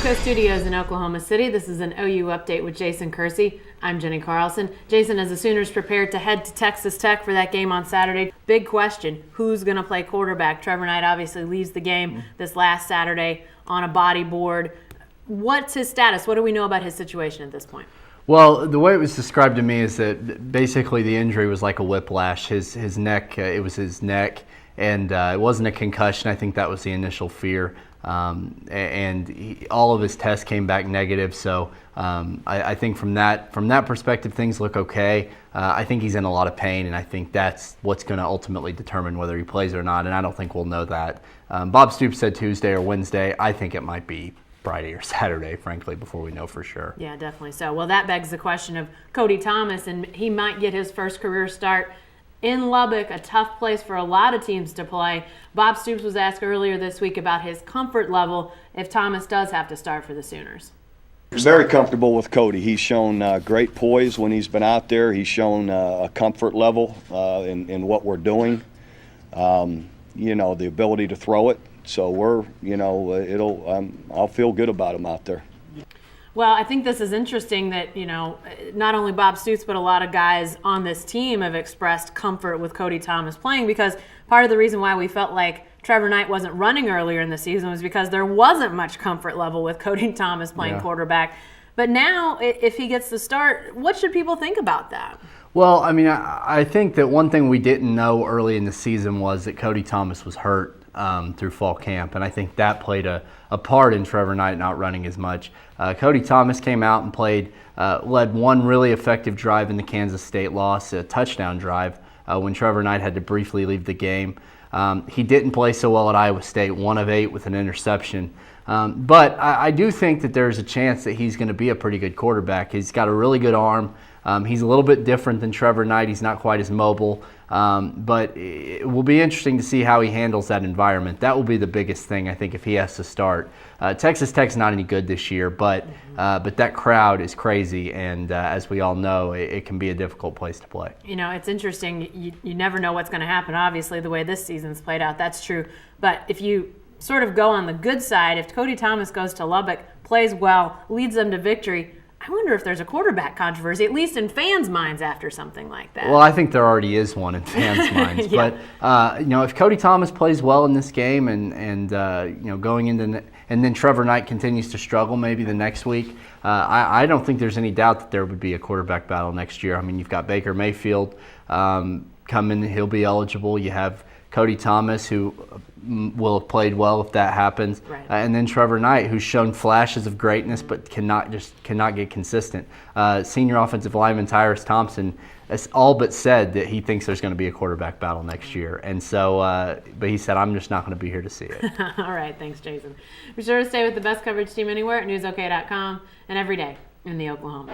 Coast Studios in Oklahoma City. This is an OU update with Jason Kersey. I'm Jenni Carlson. Jason, as the Sooners prepare to head to Texas Tech for that game on Saturday, big question, who's going to play quarterback? Trevor Knight obviously leaves the game this last Saturday on a body board. What's his status? What do we know about his situation at this point? Well, the way it was described to me is that basically the injury was like a whiplash. His neck, it was his neck, and it wasn't a concussion. I think that was the initial fear. All of his tests came back negative, so I think from that perspective, things look okay. I think he's in a lot of pain, and I think that's what's going to ultimately determine whether he plays or not, and I don't think we'll know that. Bob Stoops said Tuesday or Wednesday. I think it might be Friday or Saturday, frankly, before we know for sure. Yeah, definitely so. Well, that begs the question of Cody Thomas, and he might get his first career start in Lubbock, a tough place for a lot of teams to play. Bob Stoops was asked earlier this week about his comfort level if Thomas does have to start for the Sooners. Very comfortable with Cody. He's shown great poise when he's been out there. He's shown a comfort level in what we're doing. The ability to throw it. So I'll feel good about him out there. Well, I think this is interesting that, not only Bob Stoops, but a lot of guys on this team have expressed comfort with Cody Thomas playing, because part of the reason why we felt like Trevor Knight wasn't running earlier in the season was because there wasn't much comfort level with Cody Thomas playing quarterback. But now, if he gets the start, what should people think about that? Well, I mean, I think that one thing we didn't know early in the season was that Cody Thomas was hurt through fall camp, and I think that played a part in Trevor Knight not running as much. Cody Thomas came out and played, led one really effective drive in the Kansas State loss, a touchdown drive, when Trevor Knight had to briefly leave the game. He didn't play so well at Iowa State, 1 of 8 with an interception. But I do think that there's a chance that he's going to be a pretty good quarterback. He's got a really good arm. He's a little bit different than Trevor Knight. He's not quite as mobile. But it will be interesting to see how he handles that environment. That will be the biggest thing, I think, if he has to start. Texas Tech's not any good this year, but that crowd is crazy, and as we all know, it can be a difficult place to play. It's interesting. You never know what's going to happen, obviously, the way this season's played out. That's true. But if you sort of go on the good side, if Cody Thomas goes to Lubbock, plays well, leads them to victory, I wonder if there's a quarterback controversy, at least in fans' minds, after something like that. Well, I think there already is one in fans' minds. Yeah. But if Cody Thomas plays well in this game and going into and then Trevor Knight continues to struggle maybe the next week, I don't think there's any doubt that there would be a quarterback battle next year. I mean, you've got Baker Mayfield coming; he'll be eligible. You have Cody Thomas, who will have played well if that happens, right. And then Trevor Knight, who's shown flashes of greatness but cannot get consistent. Senior offensive lineman Tyrus Thompson has all but said that he thinks there's going to be a quarterback battle next year, and so but he said, I'm just not going to be here to see it. All right, thanks, Jason. Be sure to stay with the best coverage team anywhere at newsok.com and every day in the Oklahoma.